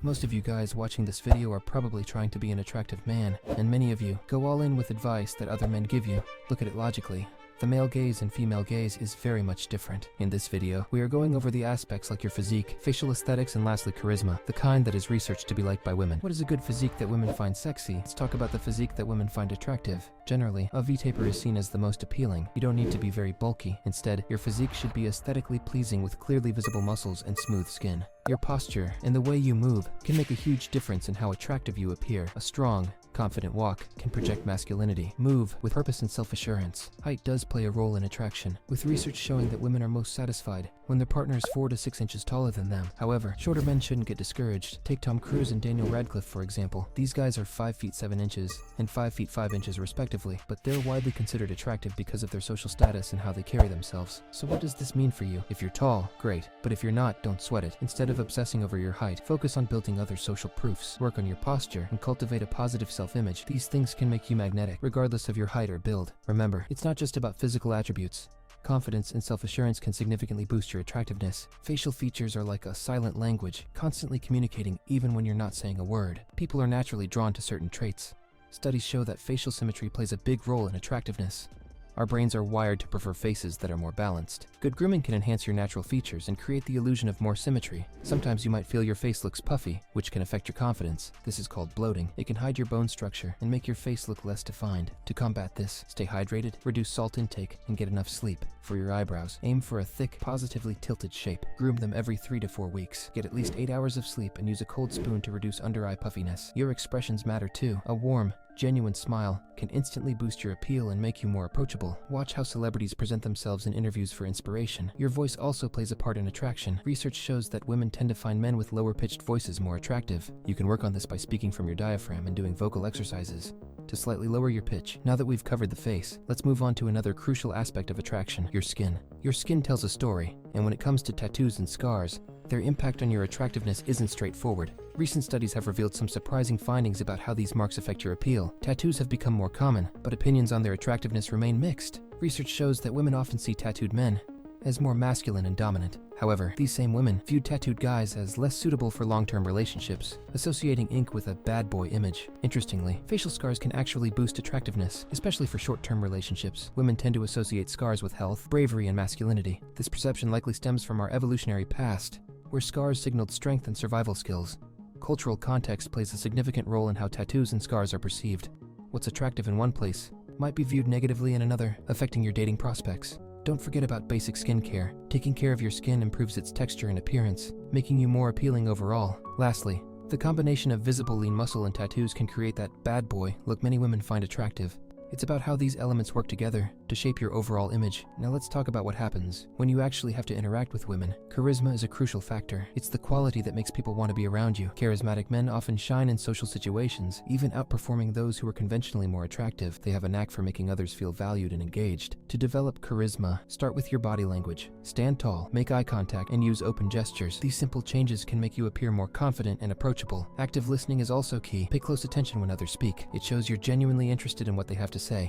Most of you guys watching this video are probably trying to be an attractive man, and many of you go all in with advice that other men give you. Look at it logically. The male gaze and female gaze is very much different. In this video, we are going over the aspects like your physique, facial aesthetics, and lastly charisma, the kind that is researched to be liked by women. What is a good physique that women find sexy? Let's talk about the physique that women find attractive. Generally, a V-taper is seen as the most appealing. You don't need to be very bulky. Instead, your physique should be aesthetically pleasing with clearly visible muscles and smooth skin. Your posture and the way you move can make a huge difference in how attractive you appear. A strong, confident walk can project masculinity. Move with purpose and self-assurance. Height does play a role in attraction, with research showing that women are most satisfied when their partner is 4 to 6 inches taller than them. However, shorter men shouldn't get discouraged. Take Tom Cruise and Daniel Radcliffe for example. These guys are 5 feet 7 inches and 5 feet 5 inches respectively, but they're widely considered attractive because of their social status and how they carry themselves. So what does this mean for you? If you're tall, great, but if you're not, don't sweat it. Instead of obsessing over your height, focus on building other social proofs. Work on your posture and cultivate a positive self-image. These things can make you magnetic, regardless of your height or build. Remember, it's not just about physical attributes. Confidence and self-assurance can significantly boost your attractiveness. Facial features are like a silent language, constantly communicating even when you're not saying a word. People are naturally drawn to certain traits. Studies show that facial symmetry plays a big role in attractiveness. Our brains are wired to prefer faces that are more balanced. Good grooming can enhance your natural features and create the illusion of more symmetry. Sometimes you might feel your face looks puffy, which can affect your confidence. This is called bloating. It can hide your bone structure and make your face look less defined. To combat this, stay hydrated, reduce salt intake, and get enough sleep. For your eyebrows, aim for a thick, positively tilted shape. Groom them every 3 to 4 weeks. Get at least 8 hours of sleep and use a cold spoon to reduce under-eye puffiness. Your expressions matter too. A warm, genuine smile can instantly boost your appeal and make you more approachable. Watch how celebrities present themselves in interviews for inspiration. Your voice also plays a part in attraction. Research shows that women tend to find men with lower-pitched voices more attractive. You can work on this by speaking from your diaphragm and doing vocal exercises to slightly lower your pitch. Now that we've covered the face, let's move on to another crucial aspect of attraction, your skin. Your skin tells a story, and when it comes to tattoos and scars, their impact on your attractiveness isn't straightforward. Recent studies have revealed some surprising findings about how these marks affect your appeal. Tattoos have become more common, but opinions on their attractiveness remain mixed. Research shows that women often see tattooed men as more masculine and dominant. However, these same women viewed tattooed guys as less suitable for long-term relationships, associating ink with a bad boy image. Interestingly, facial scars can actually boost attractiveness, especially for short-term relationships. Women tend to associate scars with health, bravery, and masculinity. This perception likely stems from our evolutionary past, where scars signaled strength and survival skills. Cultural context plays a significant role in how tattoos and scars are perceived. What's attractive in one place might be viewed negatively in another, affecting your dating prospects. Don't forget about basic skincare. Taking care of your skin improves its texture and appearance, making you more appealing overall. Lastly, the combination of visible lean muscle and tattoos can create that bad boy look many women find attractive. It's about how these elements work together to shape your overall image. Now let's talk about what happens when you actually have to interact with women. Charisma is a crucial factor. It's the quality that makes people want to be around you. Charismatic men often shine in social situations, even outperforming those who are conventionally more attractive. They have a knack for making others feel valued and engaged. To develop charisma, start with your body language. Stand tall, make eye contact, and use open gestures. These simple changes can make you appear more confident and approachable. Active listening is also key. Pay close attention when others speak. It shows you're genuinely interested in what they have to say.